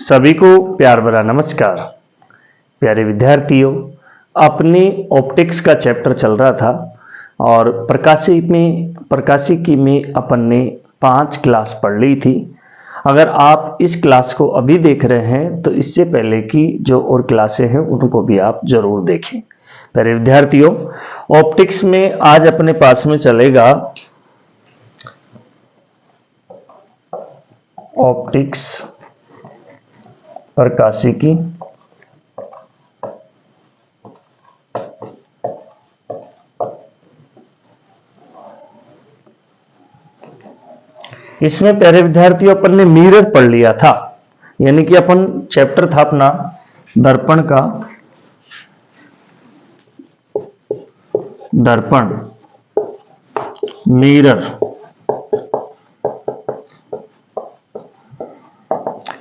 सभी को प्यार भरा नमस्कार। प्यारे विद्यार्थियों, अपने ऑप्टिक्स का चैप्टर चल रहा था और प्रकाशिकी में अपन ने 5 क्लास पढ़ ली थी। अगर आप इस क्लास को अभी देख रहे हैं तो इससे पहले की जो और क्लासें हैं उनको भी आप जरूर देखें। प्यारे विद्यार्थियों, ऑप्टिक्स में आज अपने पास में चलेगा ऑप्टिक्स प्रकाशिकी। इसमें प्यारे विद्यार्थियों अपन ने मिरर पढ़ लिया था, यानी कि अपन चैप्टर था अपना दर्पण का, दर्पण मिरर।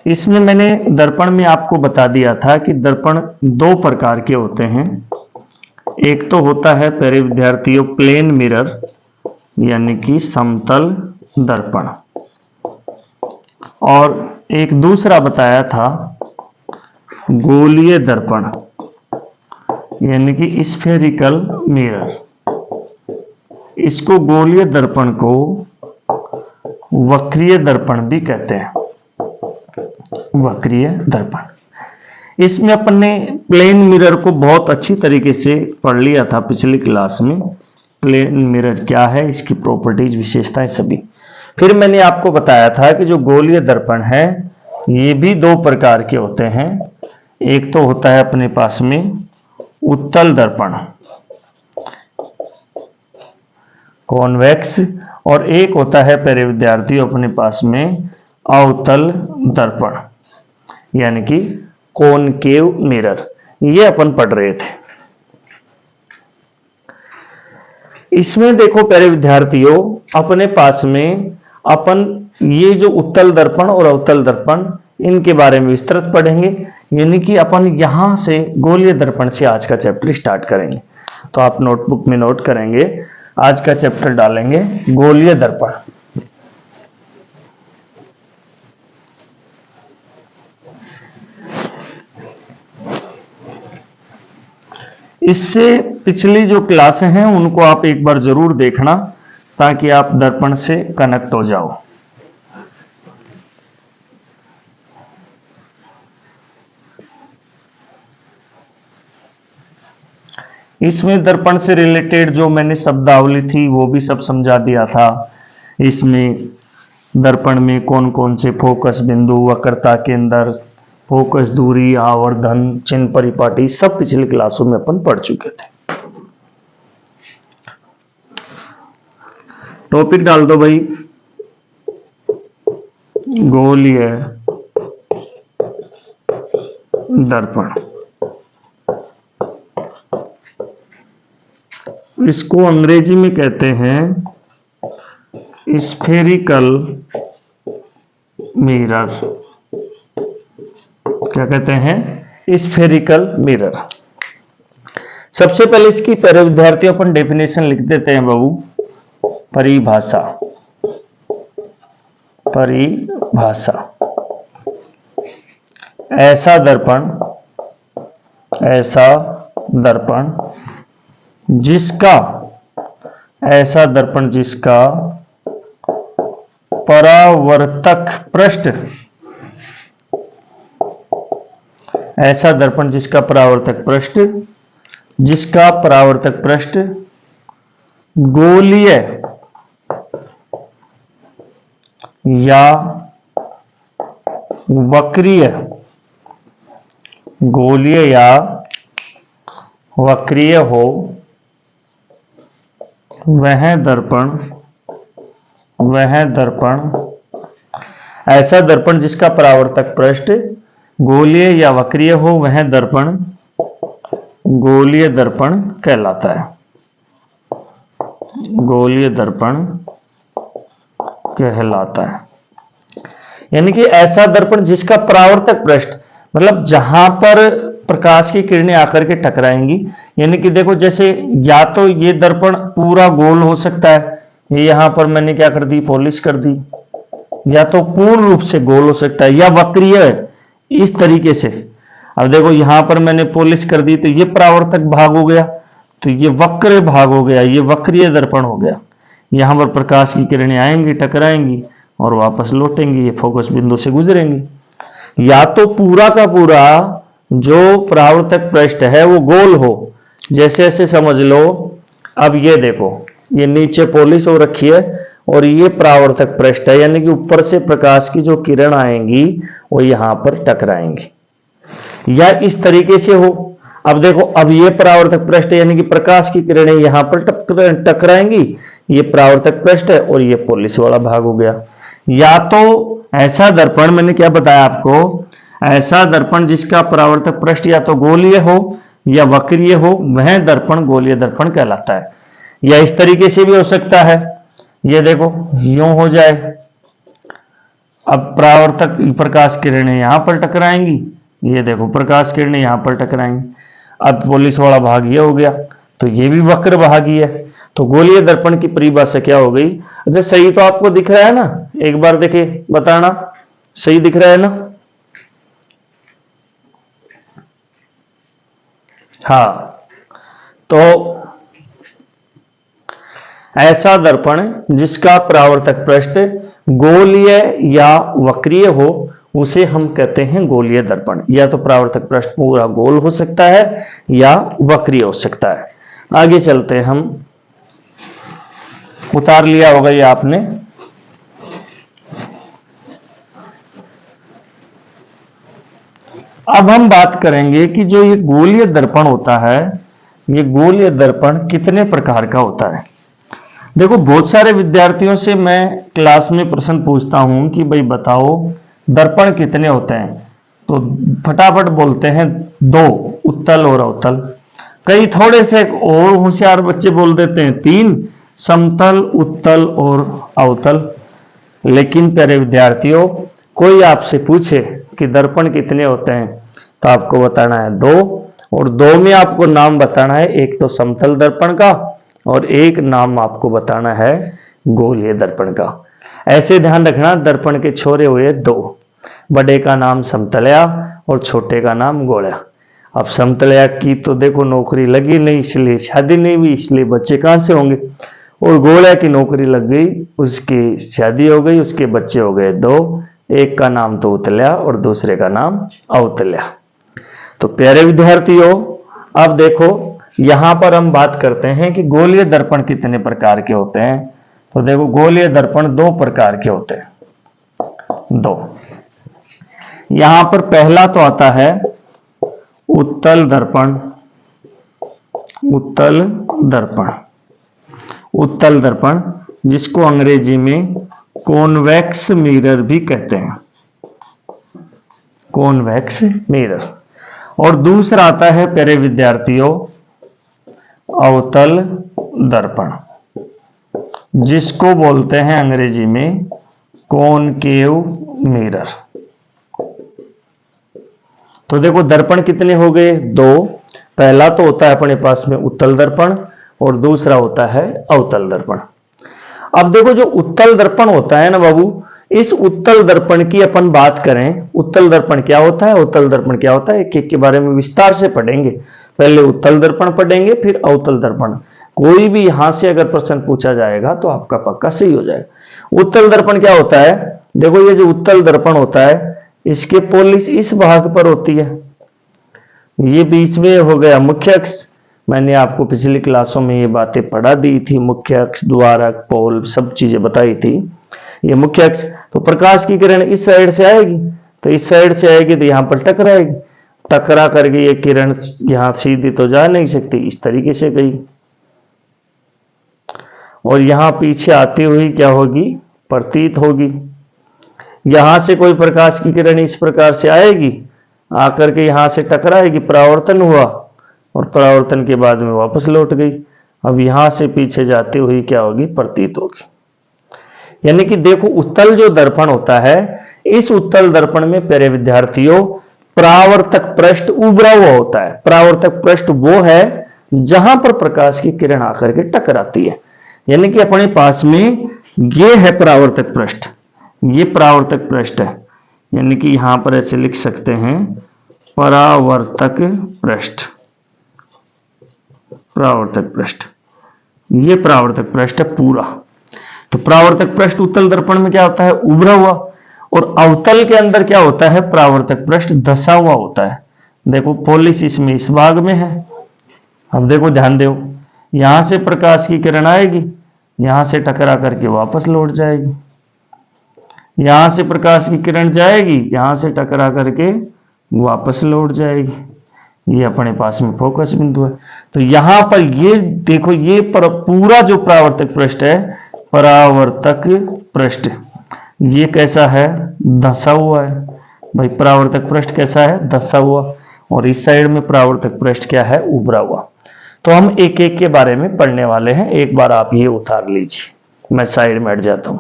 इसमें मैंने दर्पण में आपको बता दिया था कि दर्पण 2 प्रकार के होते हैं। एक तो होता है प्यारे विद्यार्थियों प्लेन मिरर, यानी कि समतल दर्पण, और एक दूसरा बताया था गोलीय दर्पण, यानी कि स्फेरिकल मिरर। इसको गोलीय दर्पण को वक्रीय दर्पण भी कहते हैं, वक्रीय दर्पण। इसमें अपन ने प्लेन मिरर को बहुत अच्छी तरीके से पढ़ लिया था पिछली क्लास में। प्लेन मिरर क्या है, इसकी प्रॉपर्टीज, विशेषताएं सभी। फिर मैंने आपको बताया था कि जो गोलीय दर्पण है ये भी 2 प्रकार के होते हैं। एक तो होता है अपने पास में उत्तल दर्पण, कॉन्वेक्स, और एक होता है प्यारे विद्यार्थियों अपने पास में अवतल दर्पण, यानी कि कॉनकेव मिरर। ये अपन पढ़ रहे थे। इसमें देखो प्यारे विद्यार्थियों, अपने पास में अपन ये जो उत्तल दर्पण और अवतल दर्पण, इनके बारे में विस्तृत पढ़ेंगे। यानी कि अपन यहां से गोलीय दर्पण से आज का चैप्टर स्टार्ट करेंगे। तो आप नोटबुक में नोट करेंगे, आज का चैप्टर डालेंगे गोलीय दर्पण। इससे पिछली जो क्लासें हैं उनको आप एक बार जरूर देखना ताकि आप दर्पण से कनेक्ट हो जाओ। इसमें दर्पण से रिलेटेड जो मैंने शब्दावली थी वो भी सब समझा दिया था। इसमें दर्पण में कौन कौन से फोकस बिंदु, वक्रता केंद्र, फोकस दूरी, आवर्धन, चिन्ह परिपाटी, सब पिछली क्लासों में अपन पढ़ चुके थे। टॉपिक डाल दो भाई, गोलीय दर्पण। इसको अंग्रेजी में कहते हैं स्फेरिकल मिरर। क्या कहते हैं? Spherical mirror. सबसे पहले इसकी प्यारे विद्यार्थियों अपन डेफिनेशन लिख देते हैं बाबू, परिभाषा। परिभाषा, ऐसा दर्पण जिसका परावर्तक पृष्ठ, ऐसा दर्पण जिसका परावर्तक पृष्ठ गोलीय या वक्रीय हो, वह दर्पण, ऐसा दर्पण जिसका परावर्तक पृष्ठ गोलीय या वक्रीय हो, वह दर्पण गोलीय दर्पण कहलाता है। गोलीय दर्पण कहलाता है। यानी कि ऐसा दर्पण जिसका परावर्तक पृष्ठ, मतलब जहां पर प्रकाश की किरणें आकर के टकराएंगी। यानी कि देखो, जैसे या तो ये दर्पण पूरा गोल हो सकता है, ये यहां पर मैंने क्या कर दी, पॉलिश कर दी, या तो पूर्ण रूप से गोल हो सकता है, या वक्रीय है, इस तरीके से। अब देखो यहां पर मैंने पॉलिश कर दी तो ये परावर्तक भाग हो गया, तो ये वक्र भाग हो गया, ये वक्रीय दर्पण हो गया। यहां पर प्रकाश की किरणें आएंगी, टकराएंगी और वापस लौटेंगी, ये फोकस बिंदु से गुजरेंगी। या तो पूरा का पूरा जो परावर्तक पृष्ठ है वो गोल हो, जैसे ऐसे समझ लो। अब ये देखो, ये नीचे पॉलिश हो रखी है और ये परावर्तक पृष्ठ है, यानी कि ऊपर से प्रकाश की जो किरण आएंगी वो यहां पर टकराएंगी, या इस तरीके से हो। अब देखो, अब ये परावर्तक पृष्ठ यानी कि प्रकाश की किरणें यहां पर टकराएंगी, ये परावर्तक पृष्ठ है और ये पॉलिश वाला भाग हो गया। या तो ऐसा दर्पण, मैंने क्या बताया आपको, ऐसा दर्पण जिसका परावर्तक पृष्ठ या तो गोलीय हो या वक्रीय हो, वह दर्पण गोलीय दर्पण कहलाता है। या इस तरीके से भी हो सकता है, ये देखो यूं हो जाए। अब परावर्तक प्रकाश किरणें यहां पर टकराएंगी, ये देखो प्रकाश किरणें यहां पर टकराएंगी। अब पॉलिश वाला भाग ये हो गया, तो ये भी वक्र भाग ही है। तो गोलीय दर्पण की परिभाषा क्या हो गई? अच्छा, सही तो आपको दिख रहा है ना? एक बार देखे बताना, सही दिख रहा है ना? हाँ, तो ऐसा दर्पण जिसका परावर्तक पृष्ठ गोलीय या वक्रीय हो उसे हम कहते हैं गोलीय दर्पण। या तो परावर्तक पृष्ठ पूरा गोल हो सकता है या वक्रीय हो सकता है। आगे चलते हैं, हम उतार लिया होगा ये आपने। अब हम बात करेंगे कि जो ये गोलीय दर्पण होता है, ये गोलीय दर्पण कितने प्रकार का होता है। देखो, बहुत सारे विद्यार्थियों से मैं क्लास में प्रश्न पूछता हूं कि भाई बताओ दर्पण कितने होते हैं, तो फटाफट बोलते हैं दो, उत्तल और अवतल। कई थोड़े से और होशियार बच्चे बोल देते हैं तीन, समतल, उत्तल और अवतल। लेकिन प्यारे विद्यार्थियों, कोई आपसे पूछे कि दर्पण कितने होते हैं तो आपको बताना है दो, और दो में आपको नाम बताना है, एक तो समतल दर्पण का और एक नाम आपको बताना है गोलीय दर्पण का। ऐसे ध्यान रखना, दर्पण के छोरे हुए दो, बड़े का नाम समतलया और छोटे का नाम गोला। अब समतलया की तो देखो नौकरी लगी नहीं, इसलिए शादी नहीं हुई, इसलिए बच्चे कहां से होंगे। और गोला की नौकरी लग गई, उसकी शादी हो गई, उसके बच्चे हो गए दो, एक का नाम तो उतल्या और दूसरे का नाम अवतल्या। तो प्यारे विद्यार्थियों, अब देखो यहां पर हम बात करते हैं कि गोलीय दर्पण कितने प्रकार के होते हैं। तो देखो, गोलीय दर्पण दो प्रकार के होते हैं, दो। यहां पर पहला तो आता है उत्तल दर्पण। उत्तल दर्पण, उत्तल दर्पण जिसको अंग्रेजी में कॉन्वेक्स मिरर भी कहते हैं, कॉन्वेक्स मिरर। और दूसरा आता है प्यारे विद्यार्थियों अवतल दर्पण, जिसको बोलते हैं अंग्रेजी में कॉनकेव मिरर। तो देखो दर्पण कितने हो गए? दो। पहला तो होता है अपने पास में उत्तल दर्पण और दूसरा होता है अवतल दर्पण। अब देखो, जो उत्तल दर्पण होता है ना बाबू, इस उत्तल दर्पण की अपन बात करें, उत्तल दर्पण क्या होता है, अवतल दर्पण क्या होता है, एक एक के बारे में विस्तार से पढ़ेंगे। पहले उत्तल दर्पण पढ़ेंगे, फिर अवतल दर्पण। कोई भी यहां से अगर प्रश्न पूछा जाएगा तो आपका पक्का सही हो जाएगा। उत्तल दर्पण क्या होता है? देखो, ये जो उत्तल दर्पण होता है, इसके पॉलिश इस भाग पर होती है, ये बीच में हो गया मुख्य अक्ष। मैंने आपको पिछली क्लासों में ये बातें पढ़ा दी थी, मुख्य अक्ष, द्वारक, पोल, सब चीजें बताई थी। ये मुख्य अक्ष, तो प्रकाश की किरण इस साइड से आएगी, तो इस साइड से आएगी तो यहां पर टकराएगी, टकरा करके ये किरण यहां सीधी तो जा नहीं सकती, इस तरीके से गई और यहां पीछे आती हुई क्या होगी? प्रतीत होगी। यहां से कोई प्रकाश की किरण इस प्रकार से आएगी, आकर के यहां से टकराएगी, परावर्तन हुआ और परावर्तन के बाद में वापस लौट गई। अब यहां से पीछे जाती हुई क्या होगी? प्रतीत होगी। यानी कि देखो, उत्तल जो दर्पण होता है, इस उत्तल दर्पण में प्यारे विद्यार्थियों परावर्तक पृष्ठ उभरा हुआ होता है। परावर्तक पृष्ठ वो है जहां पर प्रकाश की किरण आकर के टकराती है। यानी कि अपने पास में ये है परावर्तक पृष्ठ, ये परावर्तक पृष्ठ है, यानी कि यहां पर ऐसे लिख सकते हैं परावर्तक पृष्ठ। परावर्तक पृष्ठ, ये परावर्तक पृष्ठ है पूरा। तो परावर्तक पृष्ठ उत्तल दर्पण में क्या होता है, उभरा हुआ, और अवतल के अंदर क्या होता है, परावर्तक पृष्ठ धंसा हुआ होता है। देखो पॉलिश इसमें इस भाग में है। अब देखो ध्यान दो, यहां से प्रकाश की किरण आएगी, यहां से टकरा करके वापस लौट जाएगी, यहां से प्रकाश की किरण जाएगी, यहां से टकरा करके वापस लौट जाएगी। ये अपने पास में फोकस बिंदु है। तो यहां पर ये देखो, ये पूरा जो परावर्तक पृष्ठ है, परावर्तक पृष्ठ, ये कैसा है, धंसा हुआ है। भाई परावर्तक पृष्ठ कैसा है, धंसा हुआ, और इस साइड में परावर्तक पृष्ठ क्या है, उभरा हुआ। तो हम एक एक के बारे में पढ़ने वाले हैं। एक बार आप ये उतार लीजिए, मैं साइड में हट जाता हूं।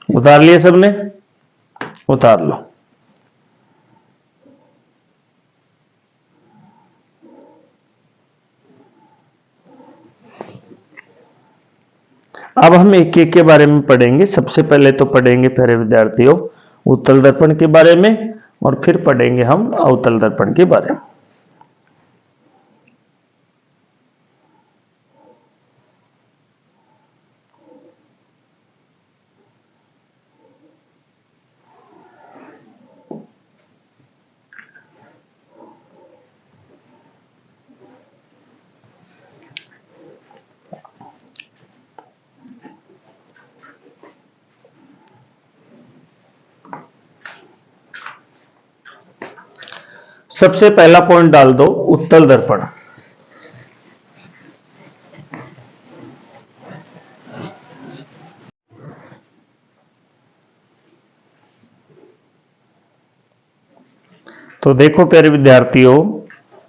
उतार लिए सबने, उतार लो। अब हम एक एक के बारे में पढ़ेंगे। सबसे पहले तो पढ़ेंगे प्यारे विद्यार्थियों उत्तल दर्पण के बारे में, और फिर पढ़ेंगे हम अवतल दर्पण के बारे में। सबसे पहला पॉइंट डाल दो, उत्तल दर्पण। तो देखो प्यारे विद्यार्थियों,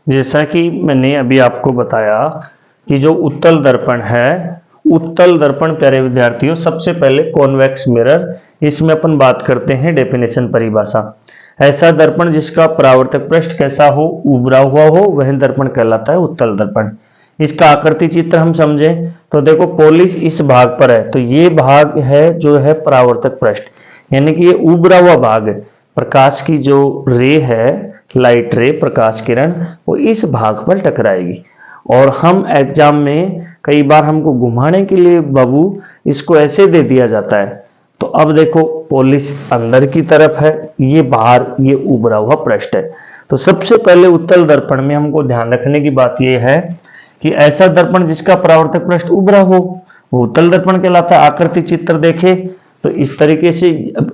जैसा कि मैंने अभी आपको बताया कि जो उत्तल दर्पण है, उत्तल दर्पण प्यारे विद्यार्थियों सबसे पहले कॉन्वेक्स मिरर, इसमें अपन बात करते हैं डेफिनेशन परिभाषा। ऐसा दर्पण जिसका परावर्तक पृष्ठ कैसा हो, उभरा हुआ हो, वह दर्पण कहलाता है उत्तल दर्पण। इसका आकृति चित्र हम समझें तो देखो पॉलिश इस भाग पर है, तो ये भाग है जो है परावर्तक पृष्ठ, यानी कि ये उभरा हुआ भाग है। प्रकाश की जो रे है, लाइट रे, प्रकाश किरण, वो इस भाग पर टकराएगी। और हम एग्जाम में कई बार हमको घुमाने के लिए बाबू इसको ऐसे दे दिया जाता है। तो अब देखो पॉलिश अंदर की तरफ है, ये बाहर, ये उभरा हुआ पृष्ठ है। तो सबसे पहले उत्तल दर्पण में हमको ध्यान रखने की बात यह है कि ऐसा दर्पण जिसका परावर्तक पृष्ठ उभरा हो वो उत्तल दर्पण कहलाता है। आकृति चित्र देखे तो इस तरीके से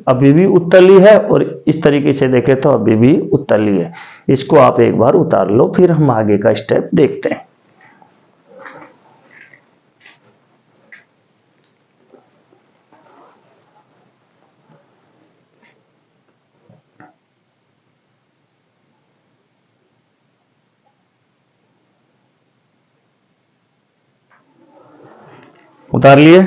अभी भी उत्तल ही है, और इस तरीके से देखे तो अभी भी उत्तल ही है। इसको आप एक बार उतार लो, फिर हम आगे का स्टेप देखते हैं। उतार लिए।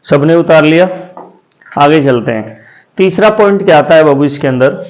सबने उतार लिया। आगे चलते हैं। तीसरा पॉइंट क्या आता है बाबू इसके अंदर?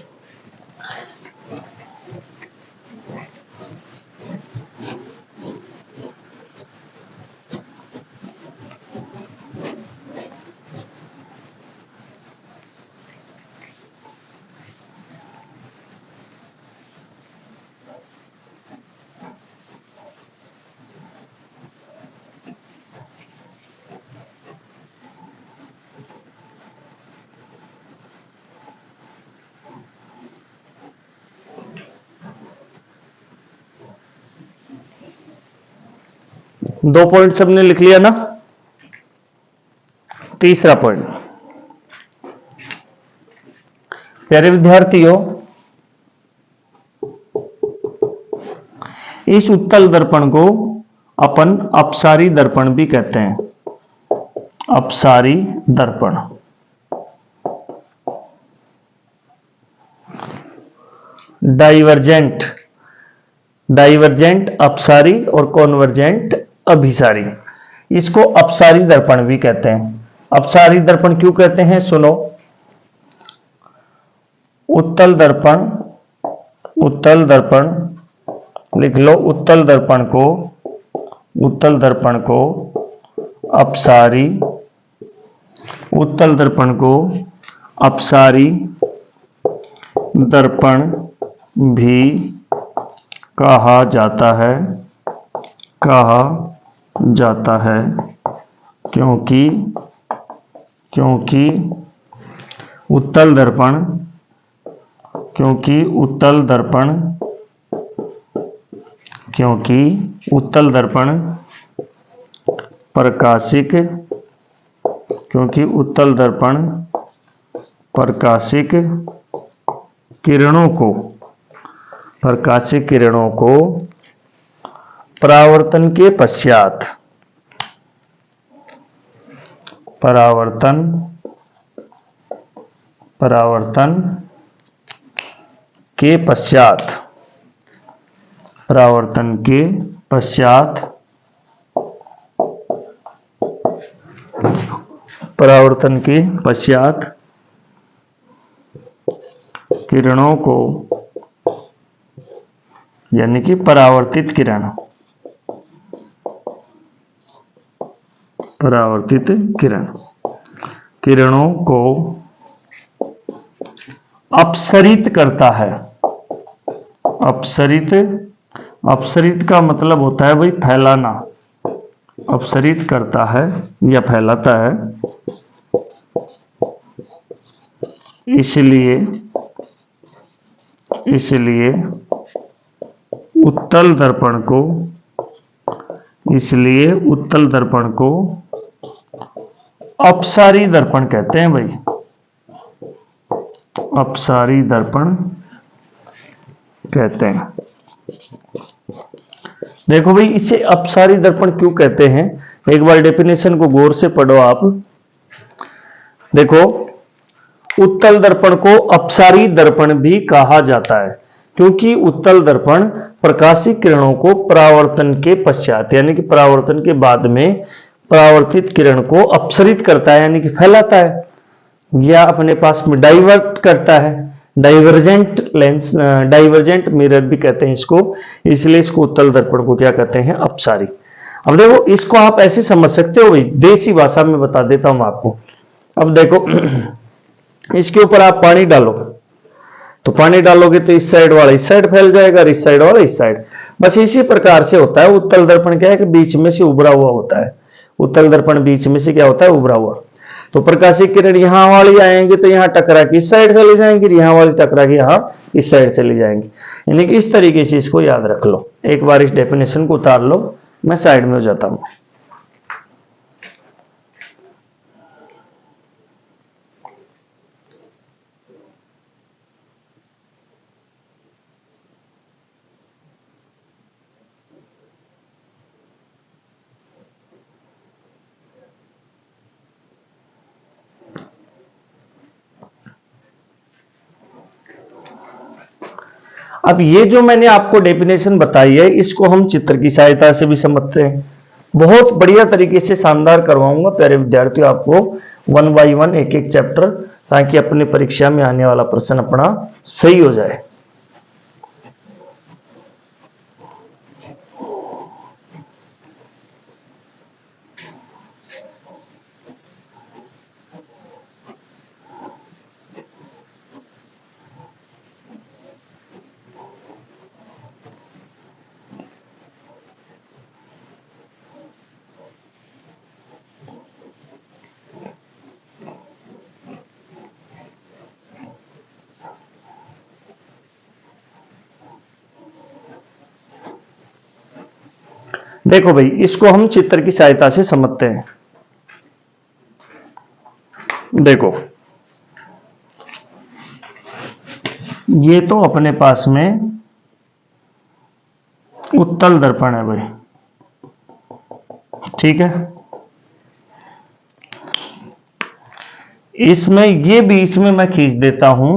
दो पॉइंट सबने लिख लिया ना? तीसरा पॉइंट, प्यारे विद्यार्थियों, इस उत्तल दर्पण को अपन अपसारी दर्पण भी कहते हैं। अपसारी दर्पण। डाइवर्जेंट, डाइवर्जेंट अपसारी और कॉन्वर्जेंट अभिसारी, इसको अपसारी दर्पण भी कहते हैं। अपसारी दर्पण क्यों कहते हैं? सुनो, उत्तल दर्पण, उत्तल दर्पण लिख लो, उत्तल दर्पण को, उत्तल दर्पण को अपसारी, उत्तल दर्पण को अपसारी दर्पण भी कहा जाता है, कहा जाता है, क्योंकि उत्तल दर्पण, क्योंकि उत्तल दर्पण, क्योंकि उत्तल दर्पण प्रकाशिक, क्योंकि उत्तल दर्पण प्रकाशिक किरणों को, प्रकाशिक किरणों को परावर्तन के पश्चात, परावर्तन, परावर्तन के पश्चात, परावर्तन के पश्चात, परावर्तन के पश्चात किरणों को, यानी कि परावर्तित किरण, परावर्तित किरण, किरणों को अपसरित करता है। अपसरित, अपसरित का मतलब होता है भाई फैलाना, अपसरित करता है या फैलाता है। इसलिए, इसलिए उत्तल दर्पण को, इसलिए उत्तल दर्पण को अपसारी दर्पण कहते हैं भाई, अपसारी दर्पण कहते हैं। देखो भाई, इसे अपसारी दर्पण क्यों कहते हैं, एक बार डेफिनेशन को गौर से पढ़ो आप। देखो, उत्तल दर्पण को अपसारी दर्पण भी कहा जाता है क्योंकि उत्तल दर्पण प्रकाशिक किरणों को परावर्तन के पश्चात, यानी कि परावर्तन के बाद में परावर्तित किरण को अपसरित करता है, यानी कि फैलाता है या अपने पास में डाइवर्ट करता है। डाइवर्जेंट लेंस, डाइवर्जेंट मिरर भी कहते हैं इसको, इसलिए इसको उत्तल दर्पण को क्या कहते हैं? अपसारी। अब देखो, इसको आप ऐसे समझ सकते हो भाई, देसी भाषा में बता देता हूं आपको। अब देखो, इसके ऊपर आप पानी डालो, तो पानी डालोगे तो इस साइड वाला इस साइड फैल जाएगा और इस साइड वाला इस साइड। बस इसी प्रकार से होता है उत्तल दर्पण, क्या है कि बीच में से उभरा हुआ होता है। उत्तल दर्पण बीच में से क्या होता है? उभरा हुआ। तो प्रकाशिक किरण यहां वाली आएंगे तो यहां टकरा के इस साइड चली जाएंगी, यहां वाली टकरा के यहां इस साइड चली जाएंगी। यानी कि इस तरीके से इसको याद रख लो। एक बार इस डेफिनेशन को उतार लो, मैं साइड में हो जाता हूं। अब ये जो मैंने आपको डेफिनेशन बताई है, इसको हम चित्र की सहायता से भी समझते हैं। बहुत बढ़िया तरीके से शानदार करवाऊंगा प्यारे विद्यार्थियों आपको, वन बाय वन एक एक चैप्टर, ताकि अपनी परीक्षा में आने वाला प्रश्न अपना सही हो जाए। देखो भाई, इसको हम चित्र की सहायता से समझते हैं। देखो, ये तो अपने पास में उत्तल दर्पण है भाई, ठीक है। इसमें ये बीच में मैं खींच देता हूं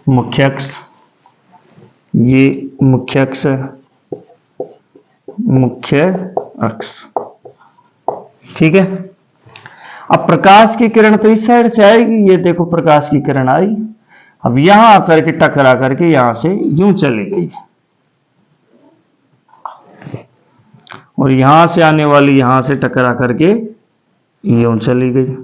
मुख्य अक्ष, ये मुख्य अक्ष, मुख्य अक्ष, ठीक है। अब प्रकाश की किरण तो इस साइड से आएगी, ये देखो प्रकाश की किरण आई, अब यहां आकर के टकरा करके यहां से यूं चली गई, और यहां से आने वाली यहां से टकरा करके यूं चली गई।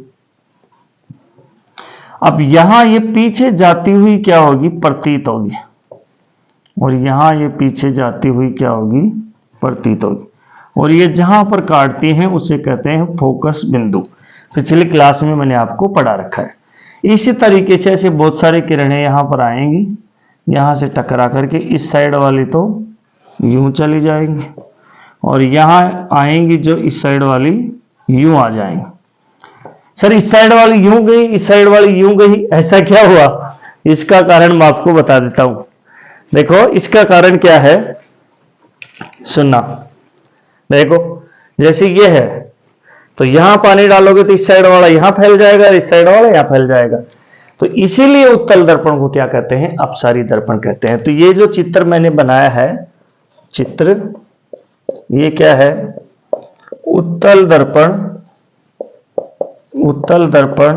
अब यहां ये पीछे जाती हुई क्या होगी, प्रतीत होगी, और यहां ये पीछे जाती हुई क्या होगी, प्रतीत होगी, और ये जहां पर काटती हैं उसे कहते हैं फोकस बिंदु। पिछली क्लास में मैंने आपको पढ़ा रखा है। इसी तरीके से ऐसे बहुत सारी किरणें यहां पर आएंगी, यहां से टकरा करके इस साइड वाली तो यूं चली जाएंगी, और यहां आएंगी जो इस साइड वाली यूं आ जाएंगी। सर इस साइड वाली यूं गई, इस साइड वाली यूं गई, ऐसा क्या हुआ? इसका कारण मैं आपको बता देता हूं। देखो इसका कारण क्या है, सुनना। देखो जैसे ये है, तो यहां पानी डालोगे तो इस साइड वाला यहां फैल जाएगा, इस साइड वाला यहां फैल जाएगा। तो इसीलिए उत्तल दर्पण को क्या कहते हैं, अपसारी दर्पण कहते हैं। तो ये जो चित्र मैंने बनाया है, चित्र ये क्या है, उत्तल दर्पण, उत्तल दर्पण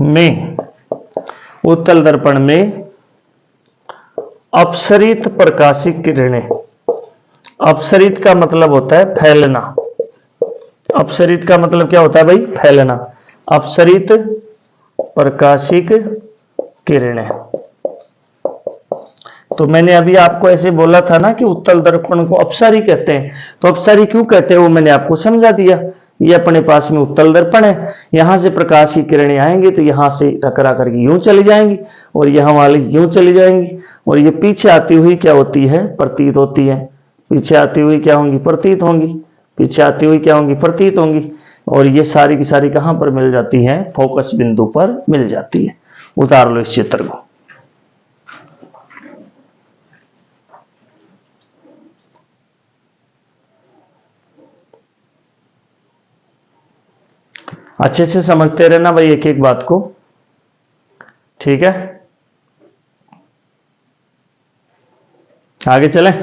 में, उत्तल दर्पण में अपसरित प्रकाशिक किरणें, अपसरित का मतलब होता है फैलना, अपसरित का मतलब क्या होता है भाई, फैलना, अपसरित प्रकाशिक किरणें। तो मैंने अभी आपको ऐसे बोला था ना कि उत्तल दर्पण को अपसारी कहते हैं, तो अपसारी क्यों कहते हैं वो मैंने आपको समझा दिया। ये अपने पास में उत्तल दर्पण है, यहां से प्रकाश की किरणें आएंगी तो यहां से टकरा करके यूं चली जाएंगी, और यहां वाली यूं चली जाएंगी, और ये पीछे आती हुई क्या होती है, प्रतीत होती है। पीछे आती हुई क्या होंगी, प्रतीत होंगी, पीछे आती हुई क्या होंगी, प्रतीत होंगी, और ये सारी की सारी कहां पर मिल जाती है, फोकस बिंदु पर मिल जाती है। उतार लो इस चित्र को। अच्छे से समझते रहना भाई एक एक बात को, ठीक है। आगे चलें।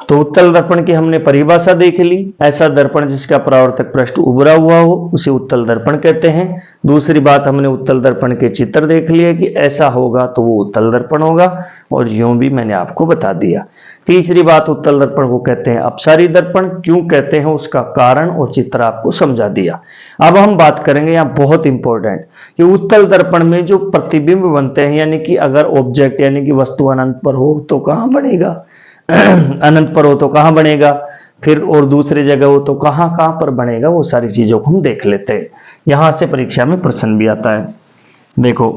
तो उत्तल दर्पण की हमने परिभाषा देख ली। ऐसा दर्पण जिसका परावर्तक पृष्ठ उभरा हुआ हो उसे उत्तल दर्पण कहते हैं। दूसरी बात, हमने उत्तल दर्पण के चित्र देख लिए कि ऐसा होगा तो वो उत्तल दर्पण होगा, और यूं भी मैंने आपको बता दिया। तीसरी बात, उत्तल दर्पण को कहते हैं अपसारी दर्पण। क्यों कहते हैं उसका कारण और चित्र आपको समझा दिया। अब हम बात करेंगे, यहाँ बहुत इंपॉर्टेंट, कि उत्तल दर्पण में जो प्रतिबिंब बनते हैं, यानी कि अगर ऑब्जेक्ट यानी कि वस्तु अनंत पर हो तो कहां बनेगा, अनंत पर हो तो कहां बनेगा, फिर और दूसरी जगह हो तो कहां कहां पर बनेगा, वो सारी चीजों को हम देख लेते हैं। यहां से परीक्षा में प्रश्न भी आता है। देखो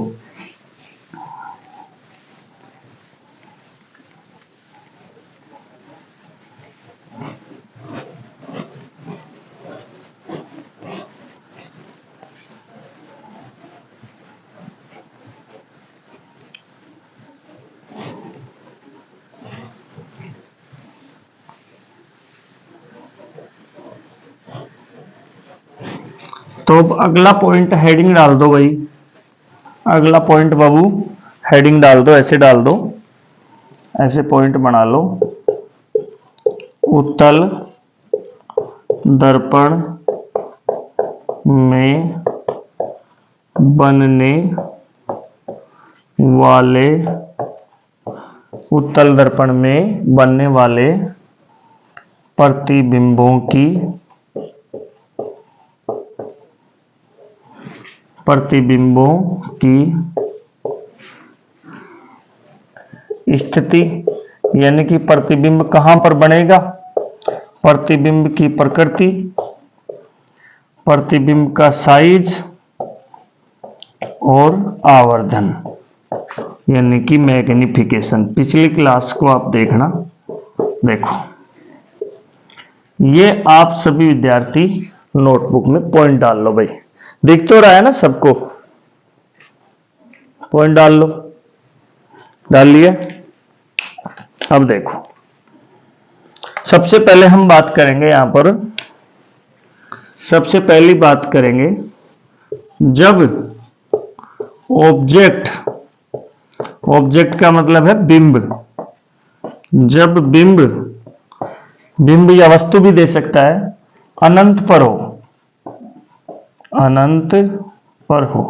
तो अब अगला पॉइंट हेडिंग डाल दो भाई, अगला पॉइंट बाबू हेडिंग डाल दो, ऐसे डाल दो, ऐसे पॉइंट बना लो। उत्तल दर्पण में बनने वाले उत्तल दर्पण में बनने वाले प्रतिबिंबों की स्थिति, यानी कि प्रतिबिंब कहां पर बनेगा, प्रतिबिंब की प्रकृति, प्रतिबिंब का साइज और आवर्धन, यानी कि मैग्निफिकेशन। पिछली क्लास को आप देखना। देखो, ये आप सभी विद्यार्थी नोटबुक में पॉइंट डाल लो भाई। दिख तो रहा है ना सबको? पॉइंट डाल लो। डाल लिया? अब देखो, सबसे पहले हम बात करेंगे यहां पर, सबसे पहली बात करेंगे जब ऑब्जेक्ट का मतलब है बिंब, जब बिंब या वस्तु भी दे सकता है, अनंत पर हो,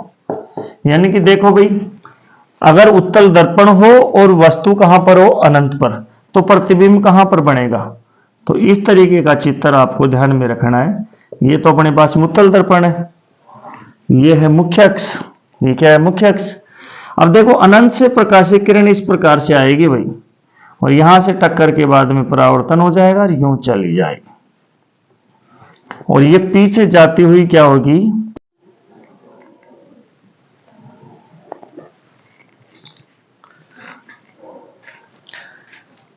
यानी कि देखो भाई, अगर उत्तल दर्पण हो और वस्तु कहां पर हो, अनंत पर, तो प्रतिबिंब कहां पर बनेगा। तो इस तरीके का चित्र आपको ध्यान में रखना है। ये तो अपने पास उत्तल दर्पण है, ये है मुख्य अक्ष, ये क्या है, मुख्य अक्ष। अब देखो, अनंत से प्रकाशीय किरण इस प्रकार से आएगी भाई, और यहां से टक्कर के बाद में परावर्तन हो जाएगा और यूं चली जाएगी, और ये पीछे जाती हुई क्या होगी,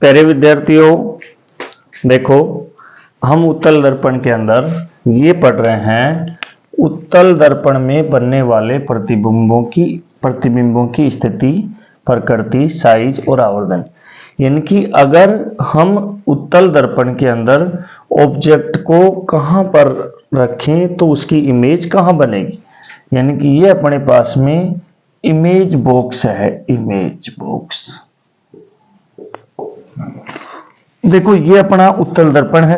प्यारे विद्यार्थियों देखो, हम उत्तल दर्पण के अंदर ये पढ़ रहे हैं, उत्तल दर्पण में बनने वाले प्रतिबिंबों की स्थिति, प्रकृति, साइज और आवर्धन। यानी कि अगर हम उत्तल दर्पण के अंदर ऑब्जेक्ट को कहां पर रखें तो उसकी इमेज कहां बनेगी, यानी कि ये अपने पास में इमेज बॉक्स है, इमेज बॉक्स। देखो, ये अपना उत्तल दर्पण है।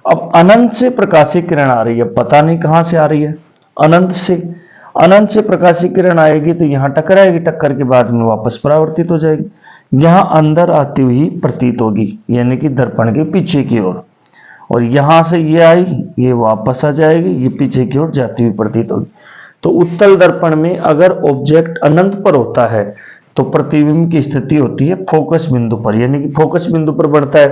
अब अनंत से प्रकाशीय किरण आ रही है, पता नहीं कहां से आ रही है, अनंत से प्रकाशीय किरण आएगी तो यहां टकराएगी, टक्कर के बाद में वापस परावर्तित हो जाएगी, यहां अंदर आती हुई प्रतीत होगी, यानी कि दर्पण के पीछे की ओर, और यहां से ये आई, ये वापस आ जाएगी, ये पीछे की ओर जाती हुई प्रतीत होगी। तो उत्तल दर्पण में अगर ऑब्जेक्ट अनंत पर होता है तो प्रतिबिंब की स्थिति होती है फोकस बिंदु पर, यानी कि फोकस बिंदु पर बढ़ता है।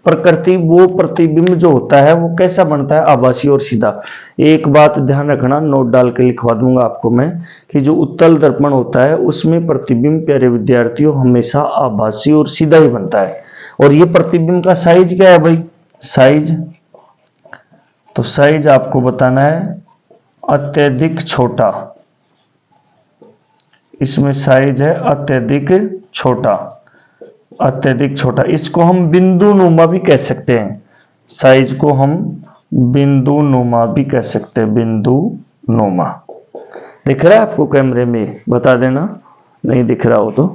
प्रकृति, वो प्रतिबिंब जो होता है वो कैसा बनता है, आभासी और सीधा। एक बात ध्यान रखना, नोट डाल के लिखवा दूंगा आपको मैं, कि जो उत्तल दर्पण होता है उसमें प्रतिबिंब, प्यारे विद्यार्थियों, हमेशा आभासी और सीधा ही बनता है। और ये प्रतिबिंब का साइज क्या है भाई, साइज, तो साइज आपको बताना है अत्यधिक छोटा, इसमें साइज है अत्यधिक छोटा, अत्यधिक छोटा। इसको हम बिंदु नुमा भी कह सकते हैं, साइज को हम बिंदु नुमा भी कह सकते हैं, बिंदु नुमा। दिख रहा है आपको कैमरे में, बता देना नहीं दिख रहा हो तो।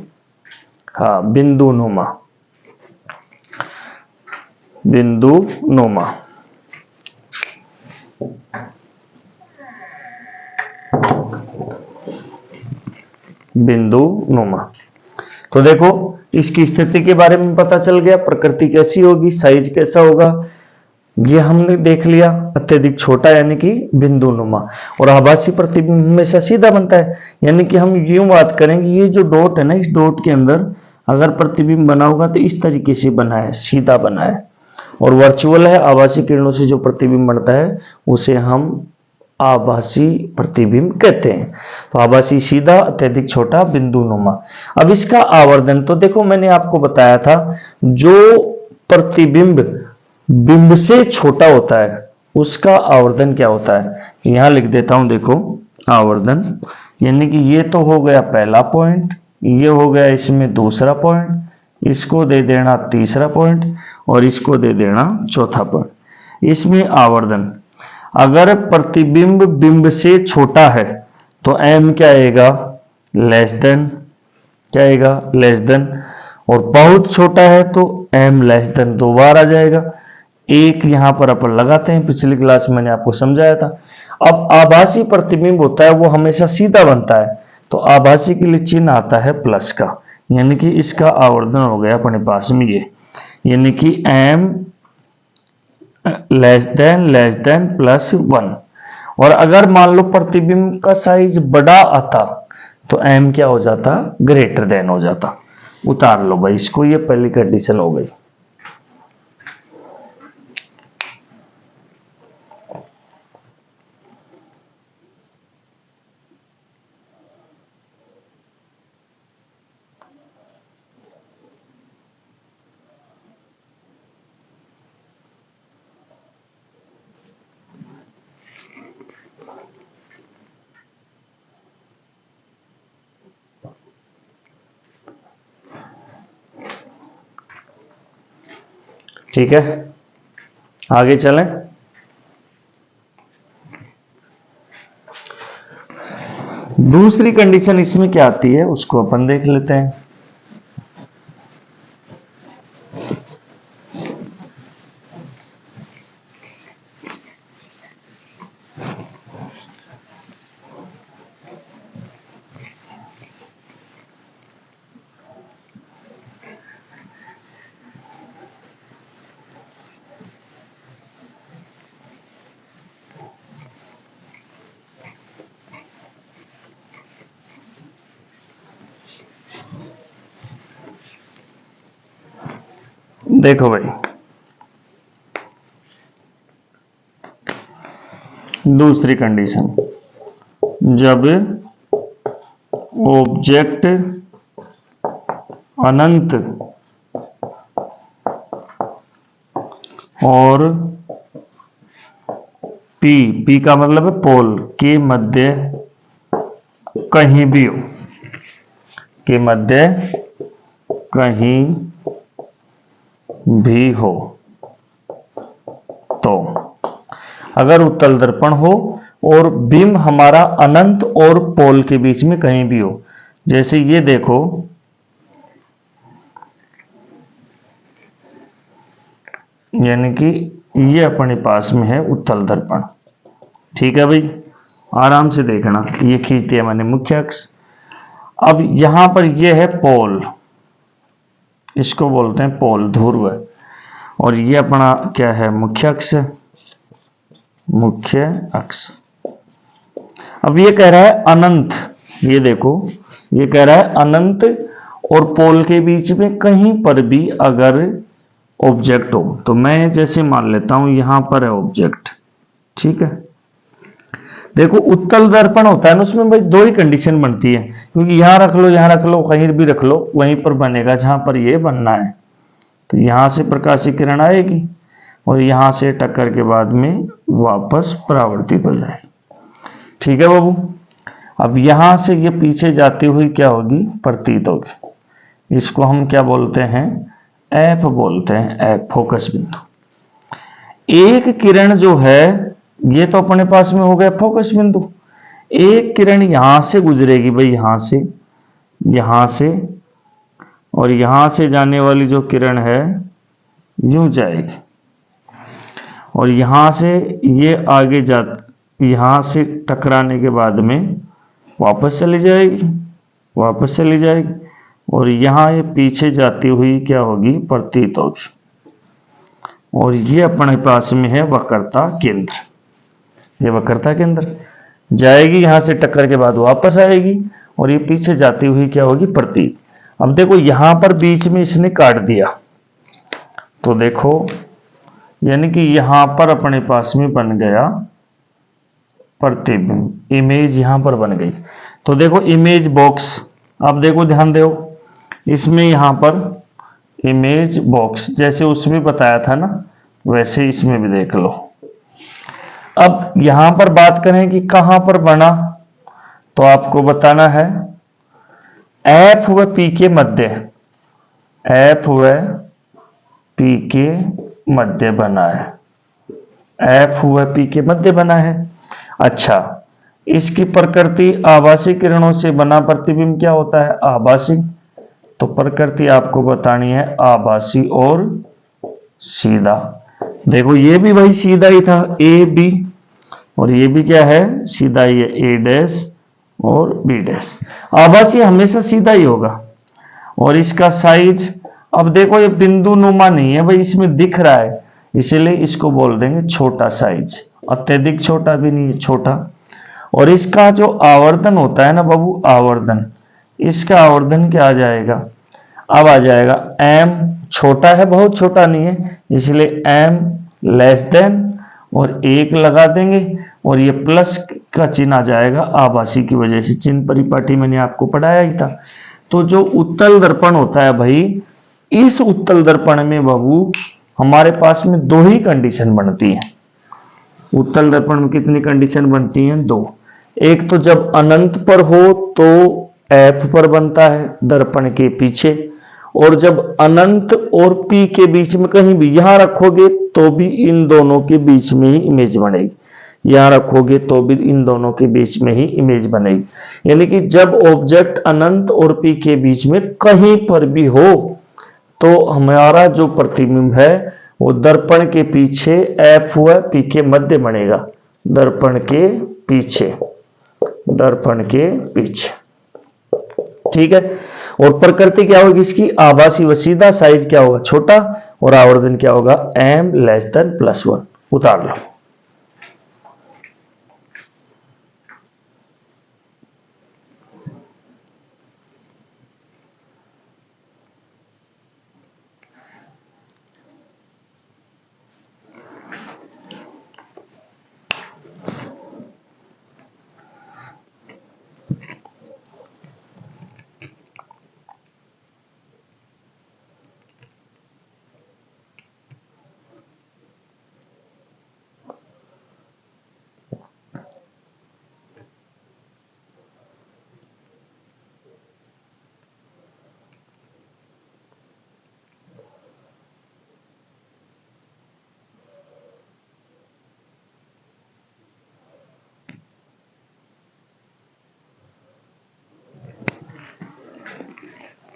हाँ, बिंदु नुमा, बिंदु नुमा। बिंदु नुमा। तो देखो, इसकी स्थिति के बारे में पता चल गया, प्रकृति कैसी होगी, साइज कैसा होगा, ये हमने देख लिया, अत्यधिक छोटा यानी कि बिंदु नुमा। और आभासी प्रतिबिंब हमेशा सीधा बनता है, यानी कि हम यूं बात करेंगे, ये जो डॉट है ना, इस डॉट के अंदर अगर प्रतिबिंब बना होगा तो इस तरीके से बना है, सीधा बना है। और वर्चुअल है, आभासी किरणों से जो प्रतिबिंब बनता है उसे हम आभासी प्रतिबिंब कहते हैं। तो आभासी सीधा, अत्यधिक छोटा, बिंदु नुमा। अब इसका आवर्धन, तो देखो मैंने आपको बताया था, जो प्रतिबिंब बिंब से छोटा होता है उसका आवर्धन क्या होता है, यहां लिख देता हूं, देखो आवर्धन, यानी कि ये तो हो गया पहला पॉइंट, ये हो गया इसमें दूसरा पॉइंट, इसको दे देना तीसरा पॉइंट, और इसको दे देना चौथा पॉइंट। इसमें आवर्धन, अगर प्रतिबिंब बिंब से छोटा है तो m क्या आएगा, लेस देन, क्या आएगा, लेस देन, और बहुत छोटा है तो m लेस देन 2 बार आ जाएगा। एक यहां पर अपन लगाते हैं, पिछली क्लास में मैंने आपको समझाया था। अब आभासी प्रतिबिंब होता है वो हमेशा सीधा बनता है, तो आभासी के लिए चिन्ह आता है प्लस का, यानी कि इसका आवर्धन हो गया अपने पास में ये, यानी कि m लेस देन +1। और अगर मान लो प्रतिबिंब का साइज बड़ा आता तो m क्या हो जाता, ग्रेटर देन हो जाता। उतार लो भाई इसको, ये पहली कंडीशन हो गई। ठीक है, आगे चलें। दूसरी कंडीशन इसमें क्या आती है उसको अपन देख लेते हैं। देखो भाई, दूसरी कंडीशन, जब ऑब्जेक्ट अनंत और पी का मतलब है पोल के मध्य कहीं भी हो, के मध्य कहीं भी हो, तो अगर उत्तल दर्पण हो और बिंब हमारा अनंत और पोल के बीच में कहीं भी हो, जैसे ये देखो, यानी कि ये अपने पास में है उत्तल दर्पण। ठीक है भाई, आराम से देखना, ये खींच दिया मैंने मुख्य अक्ष। अब यहां पर ये है पोल, इसको बोलते हैं पोल ध्रुव, और ये अपना क्या है, मुख्य अक्ष, मुख्य अक्ष। अब ये कह रहा है अनंत, ये देखो ये कह रहा है अनंत और पोल के बीच में कहीं पर भी अगर ऑब्जेक्ट हो, तो मैं जैसे मान लेता हूं यहां पर है ऑब्जेक्ट। ठीक है, देखो उत्तल दर्पण होता है ना, उसमें भाई दो ही कंडीशन बनती है, क्योंकि यहां रख लो, यहां रख लो, कहीं भी रख लो, वहीं पर बनेगा जहां पर ये बनना है। तो यहां से प्रकाशीय किरण आएगी और यहां से टक्कर के बाद में वापस परावर्तित हो जाएगी। ठीक है बाबू, अब यहां से ये पीछे जाती हुई क्या होगी, प्रतीत होगी। इसको हम क्या बोलते हैं, एफ बोलते हैं, एफ फोकस बिंदु। एक किरण जो है ये तो अपने पास में हो गया फोकस बिंदु, एक किरण यहां से गुजरेगी भाई, यहां से और यहां से जाने वाली जो किरण है यूं जाएगी और यहां से ये आगे जा, यहां से टकराने के बाद में वापस चली जाएगी और यहां ये पीछे जाती हुई क्या होगी, प्रतीत होगी। और ये अपने पास में है वक्रता केंद्र, ये वक्रता केंद्र जाएगी, यहां से टक्कर के बाद वापस आएगी और ये पीछे जाती हुई क्या होगी, प्रतीत। अब देखो यहां पर बीच में इसने काट दिया, तो देखो यानी कि यहां पर अपने पास में बन गया प्रतिबिंब, इमेज यहां पर बन गई। तो देखो इमेज बॉक्स, अब देखो ध्यान दो, इसमें यहां पर इमेज बॉक्स जैसे उसमें बताया था ना, वैसे इसमें भी देख लो। अब यहां पर बात करें कि कहां पर बना, तो आपको बताना है एफ व पी के मध्य, एफ व पी के मध्य बना है, एफ व पी के मध्य बना है। अच्छा, इसकी प्रकृति आभासी किरणों से बना प्रतिबिंब क्या होता है, आभासी। तो प्रकृति आपको बतानी है आभासी और सीधा। देखो ये भी भाई सीधा ही था ए बी, और ये भी क्या है सीधा ही है ए डैश और बी डैश। आभासी हमेशा सीधा ही होगा। और इसका साइज, अब देखो ये बिंदु नुमा नहीं है भाई, इसमें दिख रहा है, इसीलिए इसको बोल देंगे छोटा साइज, अत्यधिक छोटा भी नहीं है, छोटा। और इसका जो आवर्धन होता है ना बाबू, आवर्धन, इसका आवर्धन क्या आ जाएगा, अब आ जाएगा m, छोटा है बहुत छोटा नहीं है, इसलिए m लेस देन और एक लगा देंगे, और ये प्लस का चिन्ह आ जाएगा आभासी की वजह से, चिन्ह परिपाटी मैंने आपको पढ़ाया ही था। तो जो उत्तल दर्पण होता है भाई, इस उत्तल दर्पण में बाबू हमारे पास में दो ही कंडीशन बनती है। उत्तल दर्पण में कितनी कंडीशन बनती हैं, दो। एक तो जब अनंत पर हो तो F पर बनता है दर्पण के पीछे, और जब अनंत और P के बीच में कहीं भी यहां रखोगे तो भी इन दोनों के बीच में ही इमेज बनेगी, यहां रखोगे तो भी इन दोनों के बीच में ही इमेज बनेगी। यानी कि जब ऑब्जेक्ट अनंत और P के बीच में कहीं पर भी हो तो हमारा जो प्रतिबिंब है वो दर्पण के पीछे F व P के मध्य बनेगा, दर्पण के पीछे, दर्पण के पीछे, ठीक है। और प्रकृति क्या होगी इसकी, आभासी व सीधा, साइज क्या होगा छोटा, और आवर्धन क्या होगा m लेस देन +1। उतार लो।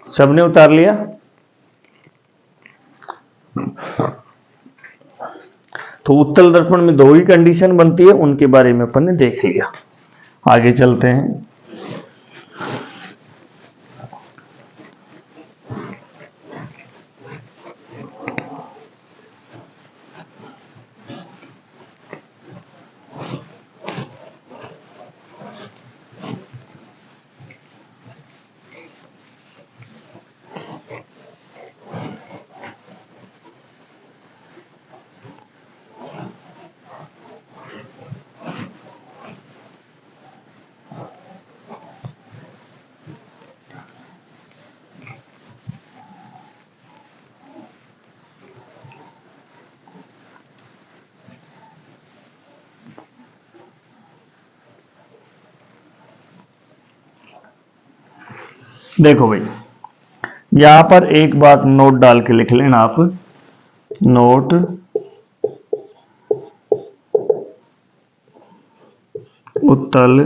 सबने उतार लिया। तो उत्तल दर्पण में दो ही कंडीशन बनती है, उनके बारे में अपन ने देख लिया। आगे चलते हैं। देखो भाई, यहां पर एक बात नोट डाल के लिख लेना आप, नोट उत्तल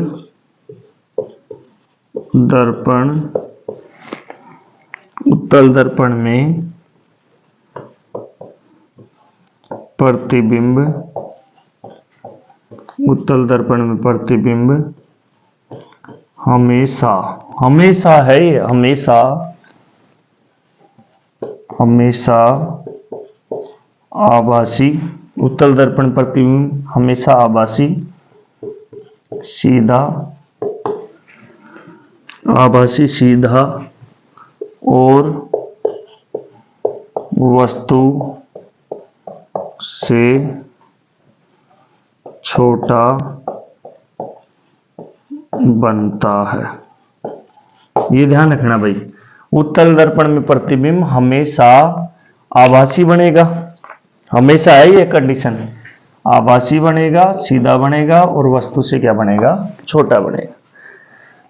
दर्पण, उत्तल दर्पण में प्रतिबिंब, उत्तल दर्पण में प्रतिबिंब हमेशा, हमेशा है ये, हमेशा, हमेशा आभासी, उत्तल दर्पण प्रतिबिंब हमेशा आभासी, सीधा, आभासी सीधा और वस्तु से छोटा बनता है। ये ध्यान रखना भाई, उत्तल दर्पण में प्रतिबिंब हमेशा आभासी बनेगा, हमेशा है ये कंडीशन, आभासी बनेगा, सीधा बनेगा और वस्तु से क्या बनेगा, छोटा बनेगा।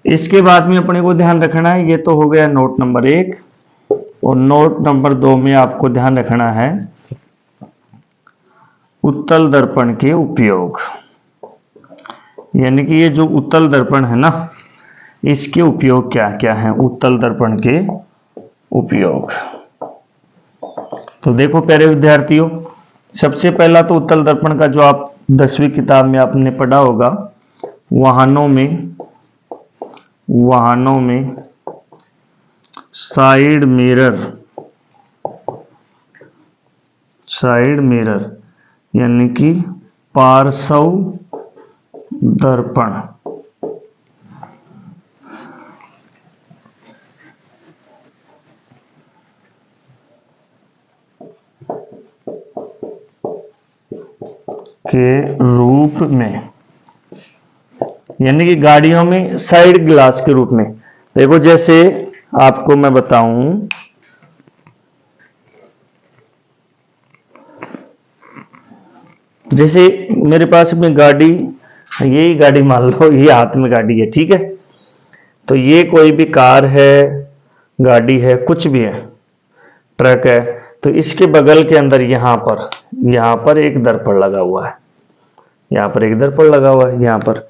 इसके बाद में अपने को ध्यान रखना है, ये तो हो गया नोट नंबर 1, और नोट नंबर 2 में आपको ध्यान रखना है उत्तल दर्पण के उपयोग। यानी कि ये जो उत्तल दर्पण है ना, इसके उपयोग क्या क्या हैं, उत्तल दर्पण के उपयोग। तो देखो प्यारे विद्यार्थियों, सबसे पहला तो उत्तल दर्पण का जो आप 10वीं किताब में आपने पढ़ा होगा, वाहनों में साइड मिरर यानी कि पार्श्व दर्पण। के रूप में, यानी कि गाड़ियों में साइड ग्लास के रूप में। देखो जैसे आपको मैं बताऊं, जैसे मेरे पास में गाड़ी, यही गाड़ी मान लो, ये हाथ में गाड़ी है, ठीक है। तो ये कोई भी कार है, गाड़ी है, कुछ भी है, ट्रक है, तो इसके बगल के अंदर यहां पर एक दर्पण लगा हुआ है, यहां पर एक दर्पण लगा हुआ है, यहां पर।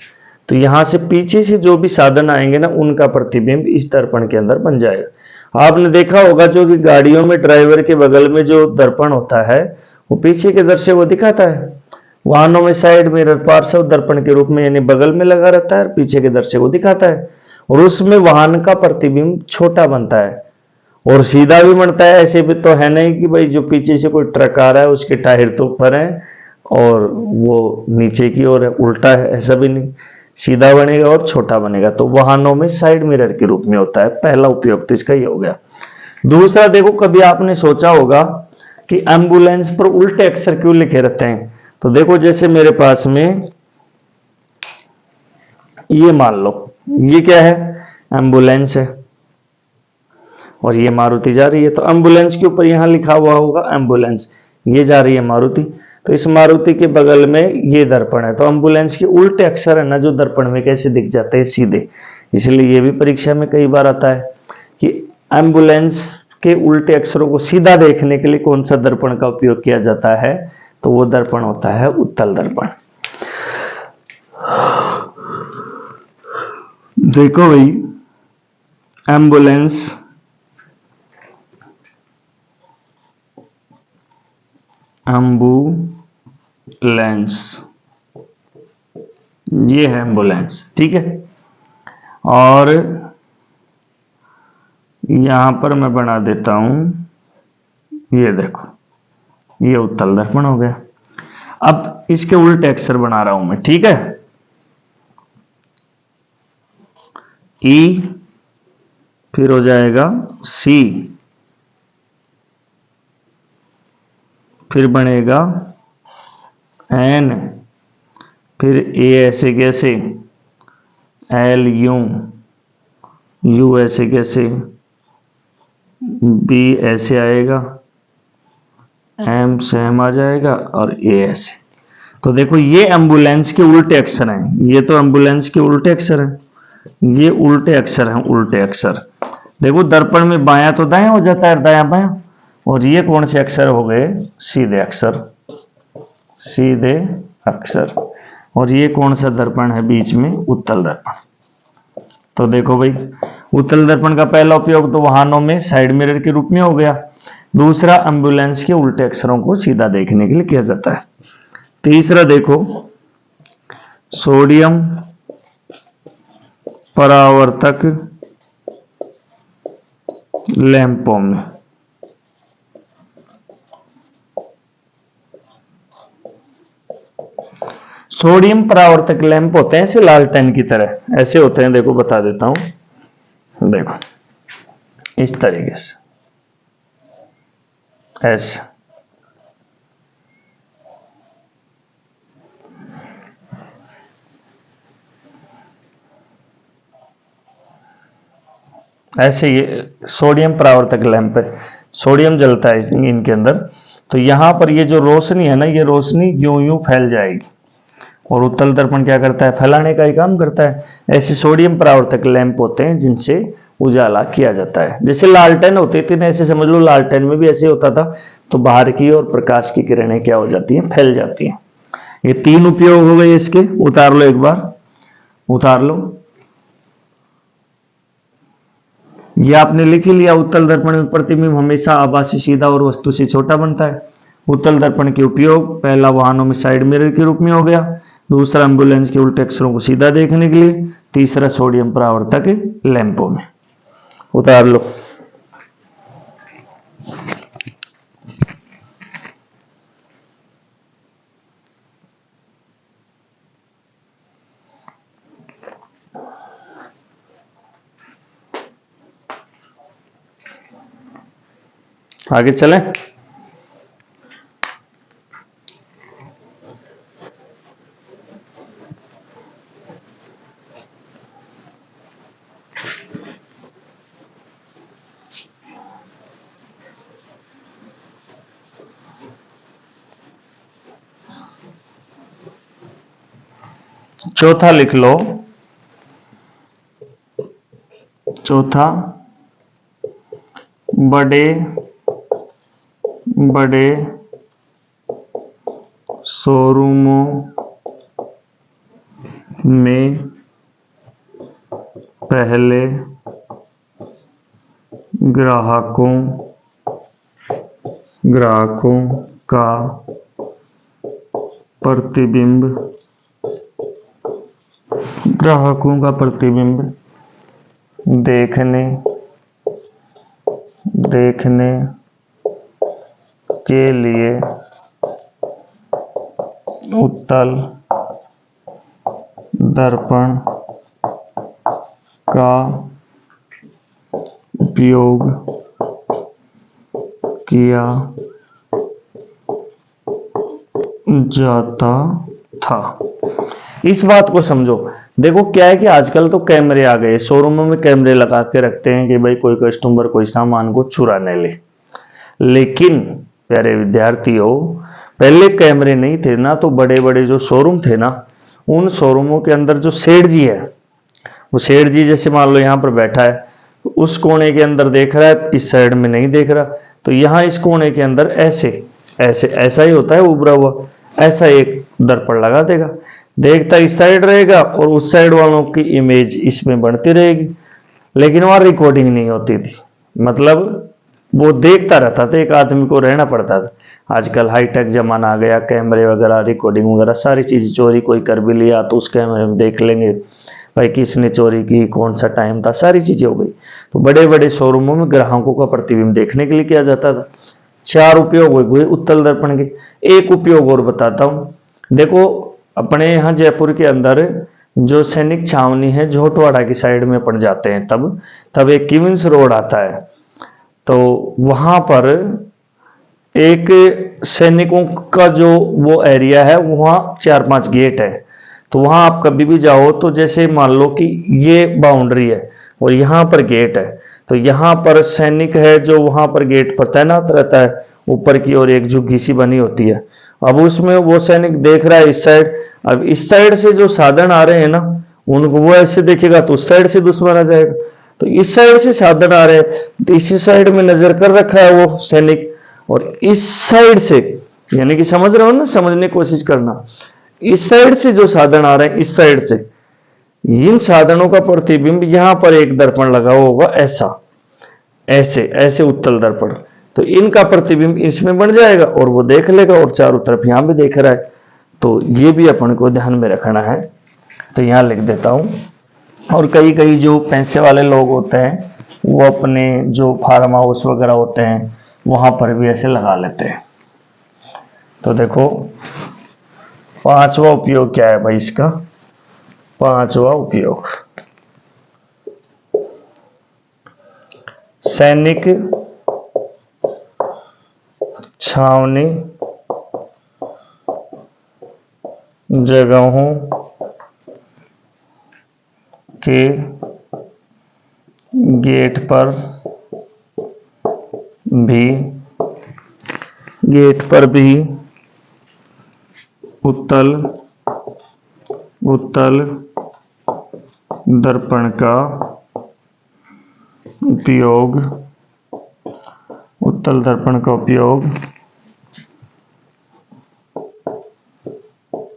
तो यहां से पीछे से जो भी साधन आएंगे ना, उनका प्रतिबिंब इस दर्पण के अंदर बन जाएगा। आपने देखा होगा जो कि गाड़ियों में ड्राइवर के बगल में जो दर्पण होता है, वो पीछे के दृश्य को दिखाता है। वाहनों में साइड मिरर पार्श्व दर्पण के रूप में यानी बगल में लगा रहता है, पीछे के दृश्य को दिखाता है, और उसमें वाहन का प्रतिबिंब छोटा बनता है और सीधा भी बनता है। ऐसे भी तो है नहीं कि भाई जो पीछे से कोई ट्रक आ रहा है उसके टायर तो ऊपर है और वो नीचे की ओर है, उल्टा है, ऐसा भी नहीं, सीधा बनेगा और छोटा बनेगा। तो वाहनों में साइड मिरर के रूप में होता है। पहला उपयोग तो इसका ही हो गया। दूसरा देखो, कभी आपने सोचा होगा कि एम्बुलेंस पर उल्टे अक्षर क्यों लिखे रहते हैं? तो देखो जैसे मेरे पास में ये मान लो, ये क्या है? एम्बुलेंस है और ये मारुति जा रही है, तो एम्बुलेंस के ऊपर यहां लिखा हुआ होगा एम्बुलेंस, ये जा रही है मारुति, तो इस मारुति के बगल में ये दर्पण है। तो एम्बुलेंस के उल्टे अक्षर है ना जो दर्पण में, कैसे दिख जाते हैं? सीधे। इसलिए ये भी परीक्षा में कई बार आता है कि एम्बुलेंस के उल्टे अक्षरों को सीधा देखने के लिए कौन सा दर्पण का उपयोग किया जाता है? तो वो दर्पण होता है उत्तल दर्पण। देखो भाई, एम्बुलेंस ये है एम्बुलेंस, ठीक है। और यहां पर मैं बना देता हूं, ये देखो, ये उत्तल दर्पण हो गया। अब इसके उल्टे अक्षर बना रहा हूं मैं, ठीक है। ई, फिर हो जाएगा सी, फिर बनेगा एन, फिर ए ऐसे कैसे, एल यू ऐसे कैसे, बी ऐसे आएगा, एम सेम आ जाएगा और ए ऐसे। तो देखो ये एम्बुलेंस के उल्टे अक्षर हैं, ये तो एम्बुलेंस के उल्टे अक्षर हैं, ये उल्टे अक्षर हैं, उल्टे अक्षर। देखो दर्पण में बायां तो दायां हो जाता है, दायां बायां, और ये कौन से अक्षर हो गए? सीधे अक्षर, सीधे अक्षर। और ये कौन सा दर्पण है बीच में? उत्तल दर्पण। तो देखो भाई, उत्तल दर्पण का पहला उपयोग तो वाहनों में साइड मिरर के रूप में हो गया। दूसरा, एम्बुलेंस के उल्टे अक्षरों को सीधा देखने के लिए किया जाता है। तीसरा देखो, सोडियम परावर्तक लैंपों में, सोडियम परावर्तक लैंप होते हैं ऐसे लालटेन की तरह, ऐसे होते हैं। देखो बता देता हूं, देखो इस तरीके से, ऐसे। ऐसे ये सोडियम परावर्तक लैंप है, सोडियम जलता है इनके अंदर। तो यहां पर ये जो रोशनी है ना, ये रोशनी यूं यूं फैल जाएगी, और उत्तल दर्पण क्या करता है? फैलाने का ही काम करता है। ऐसे सोडियम परावर्तक लैंप होते हैं जिनसे उजाला किया जाता है। जैसे लालटेन होती थी ना, ऐसे समझ लो लालटेन में भी ऐसे होता था। तो बाहर की और प्रकाश की किरणें क्या हो जाती हैं? फैल जाती हैं। ये तीन उपयोग हो गए इसके, उतार लो एक बार, उतार लो। ये आपने लिख ही लिया, उत्तल दर्पण में प्रतिबिंब हमेशा आभासी सीधा और वस्तु से छोटा बनता है। उत्तल दर्पण के उपयोग पहला वाहनों में साइड मिरर के रूप में हो गया, दूसरा एम्बुलेंस के उल्टे अक्षरों को सीधा देखने के लिए, तीसरा सोडियम परावर्तक लैंपों में। उतार लो। आगे चलें। चौथा लिख लो। चौथा, बड़े बड़े शोरूमों में पहले ग्राहकों का प्रतिबिंब देखने के लिए उत्तल दर्पण का उपयोग किया जाता था। इस बात को समझो। देखो क्या है कि आजकल तो कैमरे आ गए, शोरूमों में कैमरे लगा के रखते हैं कि भाई कोई कस्टमर कोई सामान को चुरा न ले। लेकिन प्यारे विद्यार्थियों, पहले कैमरे नहीं थे ना, तो बड़े बड़े जो शोरूम थे ना, उन शोरूमों के अंदर जो सेठ जी है, वो सेठ जी जैसे मान लो यहाँ पर बैठा है, तो उस कोने के अंदर देख रहा है, इस साइड में नहीं देख रहा, तो यहाँ इस कोने के अंदर ऐसे ऐसे ऐसा ही होता है उभरा हुआ, ऐसा एक दर्पण लगा देगा, देखता इस साइड रहेगा और उस साइड वालों की इमेज इसमें बढ़ती रहेगी। लेकिन वहां रिकॉर्डिंग नहीं होती थी, मतलब वो देखता रहता था, एक आदमी को रहना पड़ता था। आजकल हाईटेक जमाना आ गया, कैमरे वगैरह, रिकॉर्डिंग वगैरह सारी चीज, चोरी कोई कर भी लिया तो उस कैमरे में देख लेंगे भाई किसने चोरी की, कौन सा टाइम था, सारी चीजें हो गई। तो बड़े बड़े शोरूमों में ग्राहकों का प्रतिबिंब देखने के लिए किया जाता था। 4 उपयोग हुए उत्तल दर्पण के। एक उपयोग और बताता हूं। देखो अपने यहाँ जयपुर के अंदर जो सैनिक छावनी है, झोटवाड़ा की साइड में पड़ जाते हैं, तब एक किविंस रोड आता है, तो वहां पर एक सैनिकों का जो वो एरिया है, वहां 4-5 गेट है। तो वहां आप कभी भी जाओ तो जैसे मान लो कि ये बाउंड्री है और यहाँ पर गेट है, तो यहाँ पर सैनिक है जो वहां पर गेट पर तैनात रहता है, ऊपर की ओर एक झुग्गी सी बनी होती है। अब उसमें वो सैनिक देख रहा है इस साइड, अब इस साइड से जो साधन आ रहे हैं ना, उनको वो ऐसे देखेगा तो उस साइड से दुश्मन आ जाएगा। तो इस साइड से साधन आ रहे हैं तो इसी साइड में नजर कर रखा है वो सैनिक, और इस साइड से, यानी कि समझ रहे हो ना, समझने की कोशिश करना, इस साइड से जो साधन आ रहे हैं, इस साइड से, इन साधनों का प्रतिबिंब यहां पर एक दर्पण लगा होगा, ऐसा ऐसे ऐसे उत्तल दर्पण, तो इनका प्रतिबिंब इसमें बन जाएगा और वो देख लेगा, और चारों तरफ यहां भी देख रहा है। तो ये भी अपन को ध्यान में रखना है, तो यहां लिख देता हूं। और कई कई जो पैसे वाले लोग होते हैं, वो अपने जो फार्म हाउस वगैरह होते हैं, वहां पर भी ऐसे लगा लेते हैं। तो देखो 5वां उपयोग क्या है भाई इसका? 5वां उपयोग, सैनिक छावनी जगहों के गेट पर भी उत्तल दर्पण का उपयोग, उत्तल दर्पण का उपयोग,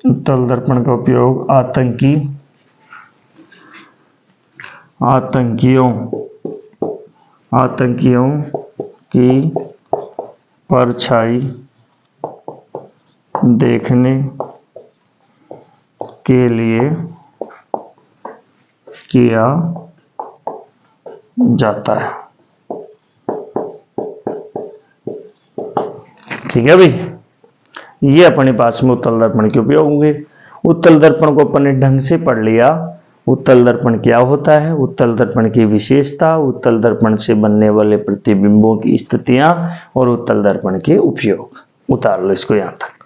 उत्तल दर्पण का उपयोग आतंकियों की परछाई देखने के लिए किया जाता है। ठीक है भाई, ये अपने पास में उत्तल दर्पण के उपयोग होंगे। उत्तल दर्पण को अपन ने ढंग से पढ़ लिया। उत्तल दर्पण क्या होता है, उत्तल दर्पण की विशेषता, उत्तल दर्पण से बनने वाले प्रतिबिंबों की स्थितियां और उत्तल दर्पण के उपयोग। उतार लो इसको यहां तक।